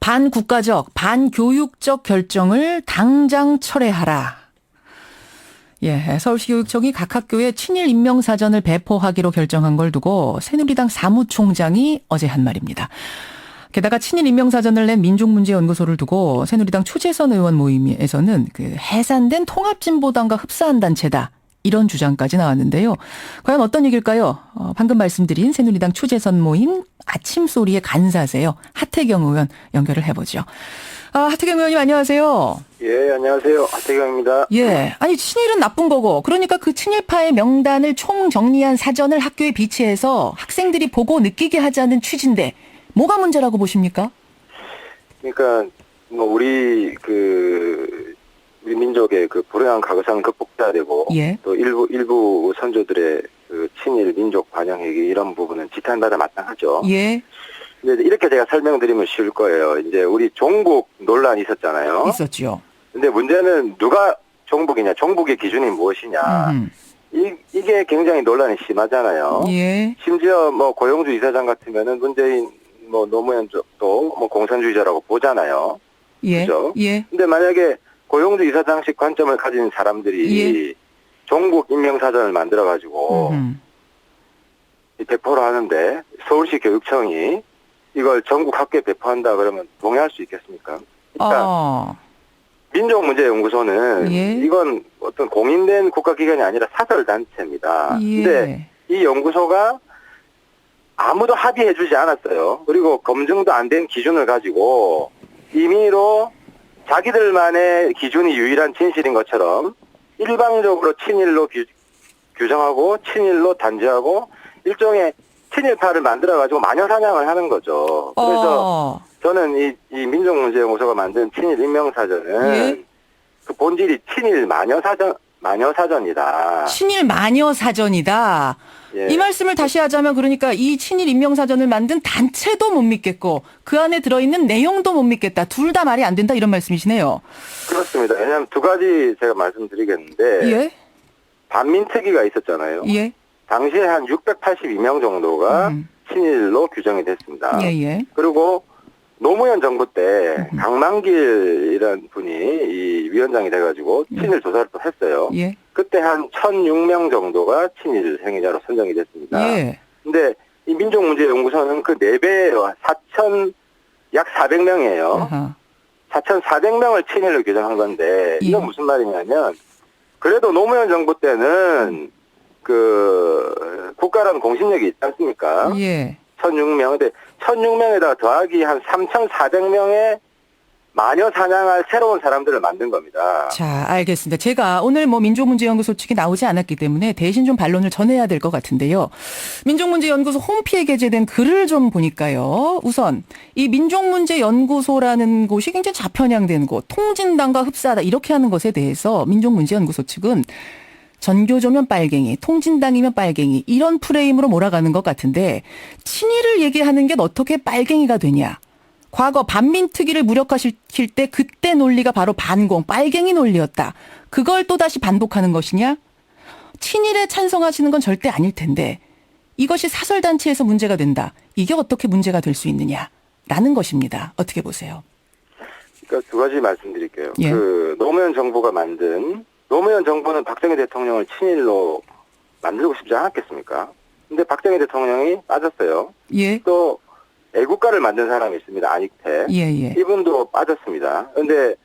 반국가적, 반교육적 결정을 당장 철회하라. 예, 서울시 교육청이 각 학교에 친일 임명사전을 배포하기로 결정한 걸 두고 새누리당 사무총장이 어제 한 말입니다. 게다가 친일 임명사전을 낸 민족문제연구소를 두고 새누리당 추재선 의원 모임에서는 그 해산된 통합진보당과 흡사한 단체다. 이런 주장까지 나왔는데요. 과연 어떤 얘기일까요? 방금 말씀드린 새누리당 추재선 모임 아침소리의 간사세요. 하태경 의원 연결을 해보죠. 하태경 의원님 안녕하세요. 예, 안녕하세요. 하태경입니다. 예, 아니 친일은 나쁜 거고 그러니까 그 친일파의 명단을 총정리한 사전을 학교에 비치해서 학생들이 보고 느끼게 하자는 취지인데 뭐가 문제라고 보십니까? 그러니까 뭐 우리 민족의 그 불행한 과거상을 극복해야 되고 예. 또 일부 선조들의 그 친일 민족 반영행위 이런 부분은 지탄받아 마땅하죠. 예. 근데 이렇게 제가 설명드리면 쉬울 거예요. 이제 우리 종북 논란이 있었잖아요. 있었죠. 근데 문제는 누가 종북이냐, 종북의 기준이 무엇이냐. 이게 굉장히 논란이 심하잖아요. 예. 심지어 뭐 고용주 이사장 같으면은 문재인 뭐 노무현 쪽도 뭐 공산주의자라고 보잖아요. 예. 그죠? 예. 근데 만약에 고용주 이사장식 관점을 가진 사람들이 예. 종북 임명사전을 만들어가지고 배포를 하는데 서울시 교육청이 이걸 전국 학교에 배포한다 그러면 동의할 수 있겠습니까? 그러니까 민족문제연구소는 예. 이건 어떤 공인된 국가기관이 아니라 사설단체입니다. 예. 근데 이 연구소가 아무도 합의해주지 않았어요. 그리고 검증도 안 된 기준을 가지고 임의로 자기들만의 기준이 유일한 진실인 것처럼 일방적으로 친일로 규정하고 친일로 단죄하고 일종의 친일파를 만들어가지고 마녀사냥을 하는 거죠. 그래서 저는 이 민족문제연구소가 만든 친일 임명사전은 예? 그 본질이 친일 마녀사전이다. 친일 마녀사전이다. 예. 이 말씀을 다시 하자면 그러니까 이 친일 임명사전을 만든 단체도 못 믿겠고 그 안에 들어있는 내용도 못 믿겠다. 둘 다 말이 안 된다 이런 말씀이시네요. 그렇습니다. 왜냐하면 두 가지 제가 말씀드리겠는데 예? 반민특위가 있었잖아요. 예? 당시에 한 682명 정도가 친일로 규정이 됐습니다. 예. 그리고 노무현 정부 때 강만길이라는 분이 이 위원장이 돼가지고 친일 조사를 또 했어요. 예. 그때 한 1,006명 정도가 친일 행위자로 선정이 됐습니다. 예. 근데 이 민족문제연구소는 그 4배예요. 약 400명이에요. 4,400명을 친일로 규정한 건데 이건 무슨 말이냐면 그래도 노무현 정부 때는 그 국가라는 공신력이 있지 않습니까? 예. 1,006명. 근데 1,006명에다가 더하기 한 3,400명의 마녀 사냥할 새로운 사람들을 만든 겁니다. 자, 알겠습니다. 제가 오늘 민족문제연구소 측이 나오지 않았기 때문에 대신 좀 반론을 전해야 될 것 같은데요. 민족문제연구소 홈피에 게재된 글을 좀 보니까요. 우선 이 민족문제연구소라는 곳이 굉장히 좌편향된 곳, 통진당과 흡사하다 이렇게 하는 것에 대해서 민족문제연구소 측은 전교조면 빨갱이, 통진당이면 빨갱이 이런 프레임으로 몰아가는 것 같은데 친일을 얘기하는 게 어떻게 빨갱이가 되냐. 과거 반민특위를 무력화시킬 때 그때 논리가 바로 반공, 빨갱이 논리였다. 그걸 또다시 반복하는 것이냐? 친일에 찬성하시는 건 절대 아닐 텐데 이것이 사설단체에서 문제가 된다. 이게 어떻게 문제가 될 수 있느냐라는 것입니다. 어떻게 보세요? 그러니까 두 가지 말씀드릴게요. 예. 그 노무현 정부는 박정희 대통령을 친일로 만들고 싶지 않았겠습니까? 근데 박정희 대통령이 빠졌어요. 예. 또 애국가를 만든 사람이 있습니다. 안익태. 예. 이분도 빠졌습니다. 그런데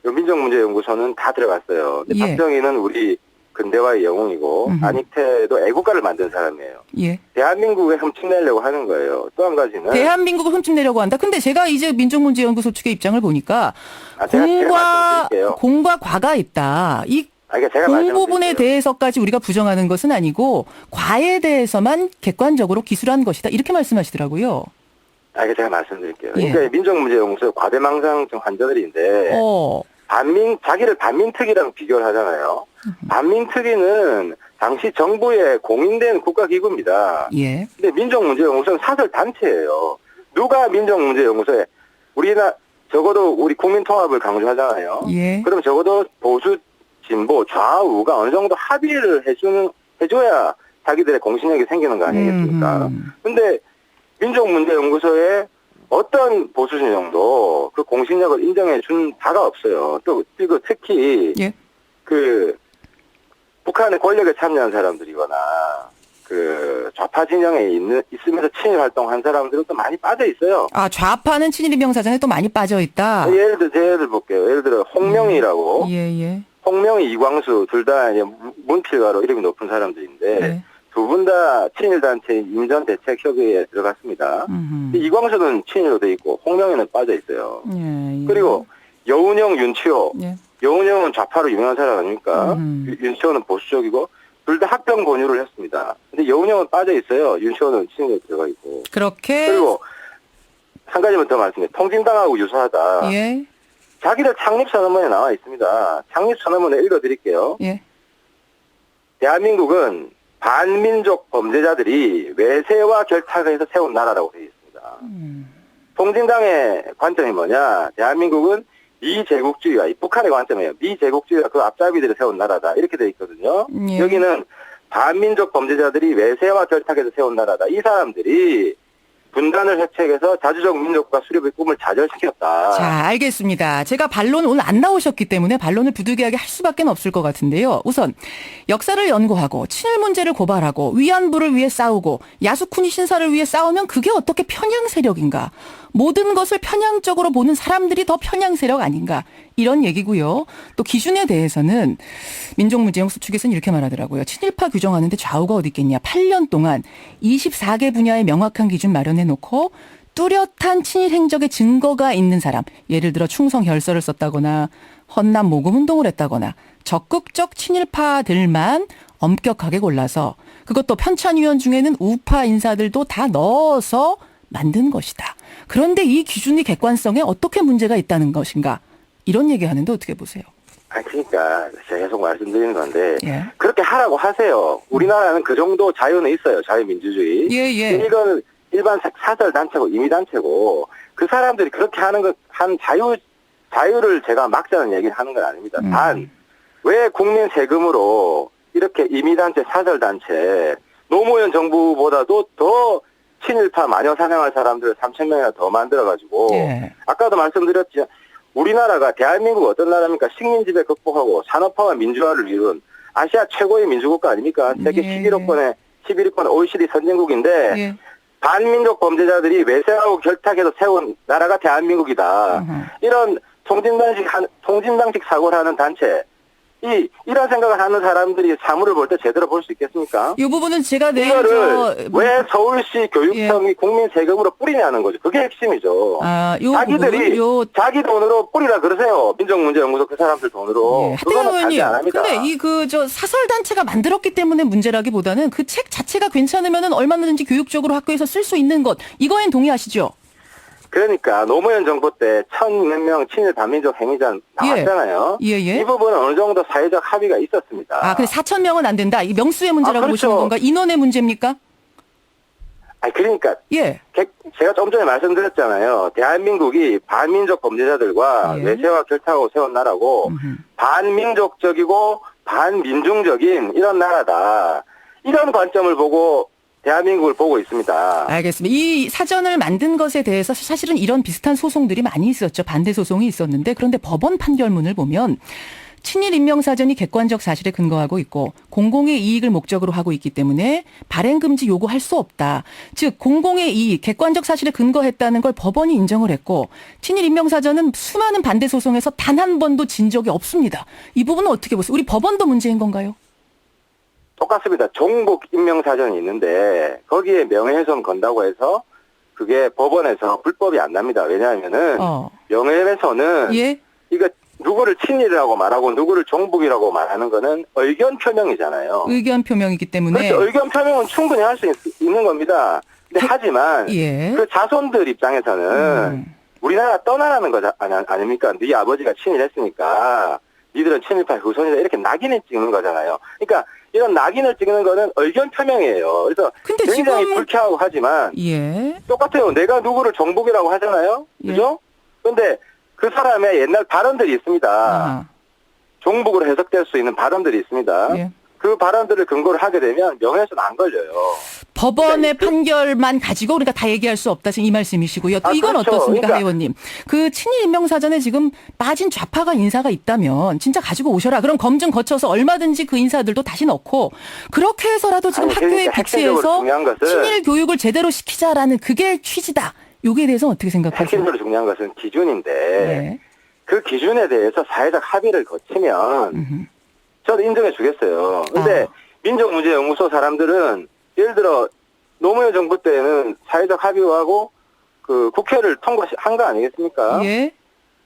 민족문제연구소는 다 들어갔어요. 근데 예. 박정희는 우리 근대화의 영웅이고 안익태도 애국가를 만든 사람이에요. 예. 대한민국에 훔쳐내려고 하는 거예요. 또 한 가지는 대한민국을 훔쳐내려고 한다. 근데 제가 이제 민족문제연구소 측의 입장을 보니까 제가 공과 과가 있다. 이 공 부분에 대해서까지 우리가 부정하는 것은 아니고 과에 대해서만 객관적으로 기술한 것이다. 이렇게 말씀하시더라고요. 제가 말씀드릴게요. 예. 그러니까 민족문제연구소 과대망상증 환자들인데 자기를 반민특위랑 비교를 하잖아요. 반민특위는 당시 정부의 공인된 국가기구입니다. 예. 근데 민족문제연구소는 사설단체예요. 누가 민족문제연구소에 적어도 우리 국민통합을 강조하잖아요. 예. 그럼 적어도 보수, 진보, 좌우가 어느 정도 합의를 해줘야 자기들의 공신력이 생기는 거 아니겠습니까? 근데 민족문제연구소에 어떤 보수 진영도 그 공신력을 인정해 준 바가 없어요. 또 그리고 특히 예. 그 북한의 권력에 참여한 사람들이거나 그 좌파 진영에 있으면서 친일 활동한 사람들은 또 많이 빠져 있어요. 아, 좌파는 친일 임명사전에 또 많이 빠져 있다. 예를 볼게요. 예를 들어 홍명희라고 예. 홍명희, 이광수 둘 다 문필가로 이름이 높은 사람들인데 예. 두 분 다 친일단체 임전대책협의회에 들어갔습니다. 음흠. 이광수는 친일로 돼 있고 홍명희는 빠져 있어요. 예. 그리고 여운형, 윤치호. 예. 여운형은 좌파로 유명한 사람 아닙니까? 음흠. 윤치호는 보수적이고 둘 다 합병 권유를 했습니다. 근데 여운형은 빠져 있어요. 윤치호는 친일에 들어가 있고. 그렇게. 그리고 한 가지만 더 말씀드려요. 통진당하고 유사하다. 예. 자기들 창립선언문에 나와 있습니다. 창립선언문을 읽어드릴게요. 예. 대한민국은 반민족 범죄자들이 외세와 결탁해서 세운 나라라고 되어 있습니다. 통진당의 관점이 뭐냐? 대한민국은 미제국주의가, 북한의 관점이에요. 미제국주의가 그 앞잡이들이 세운 나라다. 이렇게 되어 있거든요. 예. 여기는 반민족 범죄자들이 외세와 결탁해서 세운 나라다. 이 사람들이 분단을 획책해서 자주적 민족과 수립의 꿈을 좌절시켰다. 자, 알겠습니다. 제가 반론 오늘 안 나오셨기 때문에 반론을 부득이하게 할 수밖에 없을 것 같은데요. 우선 역사를 연구하고 친일 문제를 고발하고 위안부를 위해 싸우고 야수쿠니 신사를 위해 싸우면 그게 어떻게 편향 세력인가? 모든 것을 편향적으로 보는 사람들이 더 편향 세력 아닌가? 이런 얘기고요. 또 기준에 대해서는 민족문제연구소 측에서는 이렇게 말하더라고요. 친일파 규정하는데 좌우가 어디 있겠냐. 8년 동안 24개 분야의 명확한 기준 마련해놓고 뚜렷한 친일 행적의 증거가 있는 사람, 예를 들어 충성 결서를 썼다거나 헌남 모금 운동을 했다거나 적극적 친일파들만 엄격하게 골라서 그것도 편찬위원 중에는 우파 인사들도 다 넣어서 만든 것이다. 그런데 이 기준이 객관성에 어떻게 문제가 있다는 것인가? 이런 얘기하는데 어떻게 보세요? 그러니까 제가 계속 말씀드리는 건데 예. 그렇게 하라고 하세요. 우리나라는 그 정도 자유는 있어요. 자유민주주의. 예. 이건 일반 사설 단체고 임의 단체고 그 사람들이 그렇게 한 자유를 제가 막자는 얘기를 하는 건 아닙니다. 단 왜 국민 세금으로 이렇게 임의 단체, 사설 단체 노무현 정부보다도 더 친일파 마녀 사냥할 사람들을 3,000명이나 더 만들어가지고 예. 아까도 말씀드렸지 우리나라가 대한민국 어떤 나라입니까? 식민지배 극복하고 산업화와 민주화를 이룬 아시아 최고의 민주국가 아닙니까? 세계 예. 11위권 OECD 선진국인데 예. 반민족 범죄자들이 외세하고 결탁해서 세운 나라가 대한민국이다. 이런 통진당식 사고를 하는 단체 이런 생각을 하는 사람들이 사물을 볼 때 제대로 볼 수 있겠습니까? 이 부분은 제가 내일 이거를 왜 서울시 교육청이 국민 세금으로 뿌리냐는 거죠. 그게 핵심이죠. 요 자기들이 부분, 자기 돈으로 뿌리라 그러세요. 민족문제연구소 그 사람들 돈으로. 예. 그거는 하태경 반대 의원님, 안 합니다. 근데 사설 단체가 만들었기 때문에 문제라기보다는 그 책 자체가 괜찮으면은 얼마든지 교육적으로 학교에서 쓸 수 있는 것 이거엔 동의하시죠? 그러니까 노무현 정부 때 1,000몇 명 친일 반민족 행위자 나왔잖아요. 예. 이 부분은 어느 정도 사회적 합의가 있었습니다. 아, 근데 4,000명은 안 된다. 이 명수의 문제라고 그렇죠. 보시는 건가? 인원의 문제입니까? 그러니까 예. 제가 좀 전에 말씀드렸잖아요. 대한민국이 반민족 범죄자들과 예. 외세와 결탁하고 세운 나라고 반민족적이고 반민중적인 이런 나라다. 이런 관점을 보고 대한민국을 보고 있습니다. 알겠습니다. 이 사전을 만든 것에 대해서 사실은 이런 비슷한 소송들이 많이 있었죠. 반대 소송이 있었는데 그런데 법원 판결문을 보면 친일 임명사전이 객관적 사실에 근거하고 있고 공공의 이익을 목적으로 하고 있기 때문에 발행금지 요구할 수 없다. 즉 공공의 이익, 객관적 사실에 근거했다는 걸 법원이 인정을 했고 친일 임명사전은 수많은 반대 소송에서 단 한 번도 진 적이 없습니다. 이 부분은 어떻게 보세요? 우리 법원도 문제인 건가요? 똑같습니다. 종북 임명사전이 있는데 거기에 명예훼손 건다고 해서 그게 법원에서 불법이 안 납니다. 왜냐하면은 명예훼손은 예? 이거 누구를 친일이라고 말하고 누구를 종북이라고 말하는 거는 의견 표명이잖아요. 의견 표명이기 때문에. 그렇죠. 의견 표명은 충분히 할 수 있는 겁니다. 근데 하지만 예. 그 자손들 입장에서는 우리나라 떠나라는 거 아닙니까? 네 아버지가 친일했으니까 니들은 친일파의 후손이다 이렇게 낙인을 찍는 거잖아요. 그러니까 이런 낙인을 찍는 거는 의견 표명이에요. 그래서 근데 굉장히 지금 불쾌하고 하지만 예. 똑같아요. 내가 누구를 종북이라고 하잖아요. 그죠? 그런데 그 사람의 옛날 발언들이 있습니다. 아하. 종북으로 해석될 수 있는 발언들이 있습니다. 예. 그 발언들을 근거로 하게 되면 명예훼손 안 걸려요. 법원의 판결만 가지고 그러니까 다 얘기할 수 없다 지금 이 말씀이시고요. 또 이건 그렇죠. 어떻습니까, 그러니까 의원님? 그 친일 임명사전에 지금 빠진 좌파가 인사가 있다면 진짜 가지고 오셔라. 그럼 검증 거쳐서 얼마든지 그 인사들도 다시 넣고 그렇게 해서라도 지금 아니, 학교에 그러니까 핵심적으로 비치해서 중요한 것은 친일 교육을 제대로 시키자라는 그게 취지다. 여기에 대해서 어떻게 생각하세요? 핵심적으로 중요한 것은 기준인데 네. 그 기준에 대해서 사회적 합의를 거치면 저도 인정해 주겠어요. 근데 민족문제연구소 사람들은 예를 들어 노무현 정부 때는 사회적 합의하고 그 국회를 통과한 거 아니겠습니까? 예.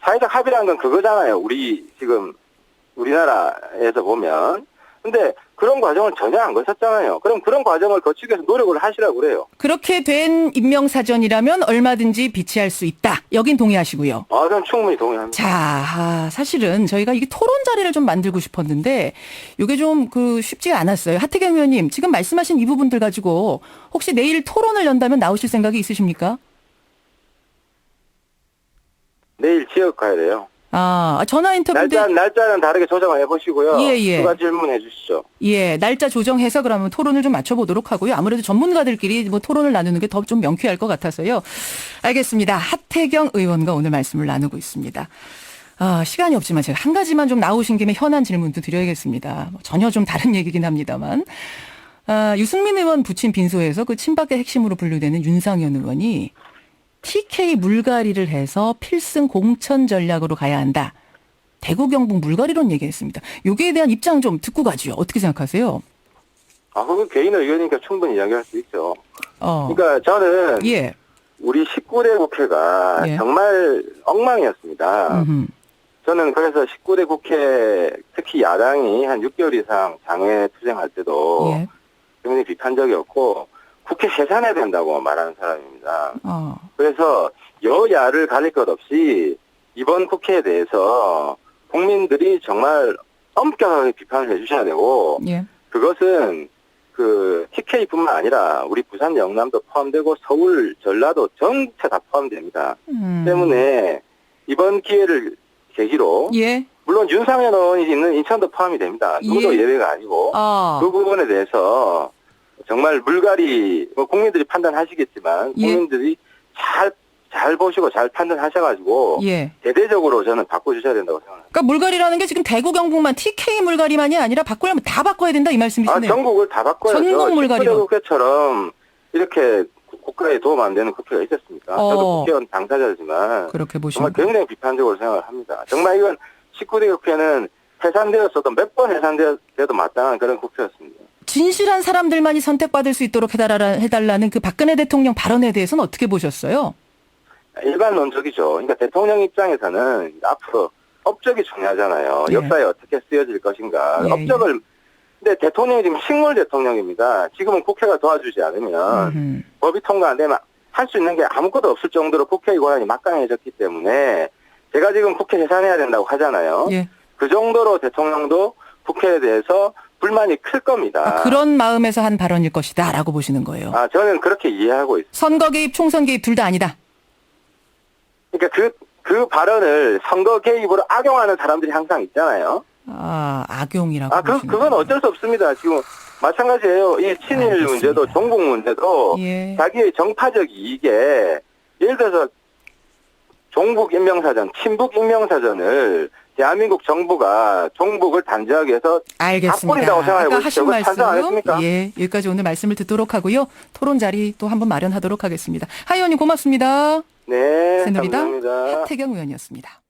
사회적 합의라는 건 그거잖아요. 우리 지금 우리나라에서 보면. 근데 그런 과정을 전혀 안 거쳤잖아요. 그럼 그런 과정을 거치기 위해서 노력을 하시라고 그래요. 그렇게 된 임명사전이라면 얼마든지 비치할 수 있다. 여긴 동의하시고요. 저는 충분히 동의합니다. 자, 사실은 저희가 이게 토론 자리를 좀 만들고 싶었는데 이게 좀 쉽지가 않았어요. 하태경 의원님, 지금 말씀하신 이 부분들 가지고 혹시 내일 토론을 연다면 나오실 생각이 있으십니까? 내일 지역 가야 돼요. 전화 인터뷰인데 날짜는 다르게 조정을 해보시고요. 예. 추가 질문해 주시죠. 예, 날짜 조정해서 그러면 토론을 좀 맞춰보도록 하고요. 아무래도 전문가들끼리 뭐 토론을 나누는 게 더 좀 명쾌할 것 같아서요. 알겠습니다. 하태경 의원과 오늘 말씀을 나누고 있습니다. 시간이 없지만 제가 한 가지만 좀 나오신 김에 현안 질문도 드려야겠습니다. 전혀 좀 다른 얘기긴 합니다만. 유승민 의원 부친 빈소에서 그 친박의 핵심으로 분류되는 윤상현 의원이 TK 물갈이를 해서 필승 공천 전략으로 가야 한다. 대구 경북 물갈이론 얘기했습니다. 여기에 대한 입장 좀 듣고 가죠. 어떻게 생각하세요? 그건 개인 의견이니까 충분히 이야기할 수 있죠. 어. 그러니까 저는 예. 우리 19대 국회가 예. 정말 엉망이었습니다. 음흠. 저는 그래서 19대 국회 특히 야당이 한 6개월 이상 장외 투쟁할 때도 예. 굉장히 비판적이었고 국회 해산해야 된다고 말하는 사람입니다. 그래서 여야를 가릴 것 없이 이번 국회에 대해서 국민들이 정말 엄격하게 비판을 해주셔야 되고 예. 그것은 그 TK뿐만 아니라 우리 부산 영남도 포함되고 서울 전라도 전체 다 포함됩니다. 때문에 이번 기회를 계기로 예. 물론 윤상현 의원이 있는 인천도 포함이 됩니다. 누구도 예. 예외가 아니고 그 부분에 대해서 정말 물갈이 국민들이 판단하시겠지만 예. 국민들이 잘 보시고 잘 판단하셔가지고 예. 대대적으로 저는 바꿔주셔야 된다고 생각합니다. 그러니까 물갈이라는 게 지금 대구 경북만 TK 물갈이만이 아니라 바꾸려면 다 바꿔야 된다 이 말씀이시네요. 전국을 다 바꿔야죠. 전국 물갈이로. 국회처럼 이렇게 국가에 도움 안 되는 국회가 있었습니까? 저도 국회의원 당사자지만 그렇게 보시면 정말 굉장히 비판적으로 생각을 합니다. 정말 이건 19대 국회는 해산되었어도 몇 번 해산되어도 마땅한 그런 국회였습니다. 진실한 사람들만이 선택받을 수 있도록 해달라는 그 박근혜 대통령 발언에 대해서는 어떻게 보셨어요? 일반론적이죠. 그러니까 대통령 입장에서는 앞으로 업적이 중요하잖아요. 예. 역사에 어떻게 쓰여질 것인가. 예, 업적을 근데 대통령이 지금 식물 대통령입니다. 지금은 국회가 도와주지 않으면 법이 통과 안 되면 할 수 있는 게 아무것도 없을 정도로 국회의 권한이 막강해졌기 때문에 제가 지금 국회 해산해야 된다고 하잖아요. 예. 그 정도로 대통령도 국회에 대해서 불만이 클 겁니다. 그런 마음에서 한 발언일 것이다라고 보시는 거예요. 저는 그렇게 이해하고 있습니다. 선거 개입, 총선 개입 둘 다 아니다. 그러니까 그 발언을 선거 개입으로 악용하는 사람들이 항상 있잖아요. 악용이라고 보시는 그건 거예요. 어쩔 수 없습니다. 지금 마찬가지예요. 이 친일 알겠습니다. 문제도 종북 문제도 예. 자기의 정파적 이익에 예를 들어서 종북 임명사전, 친북 임명사전을 대한민국 정부가 종북을 단죄하기 위해서 알겠습니다. 바꾼다고 생각해 아까 보시죠. 하신 찬성 안 했습니까? 말씀, 예, 여기까지 오늘 말씀을 듣도록 하고요. 토론 자리 또 한번 마련하도록 하겠습니다. 하 의원님 고맙습니다. 네, 새누리당 감사합니다. 하태경 의원이었습니다.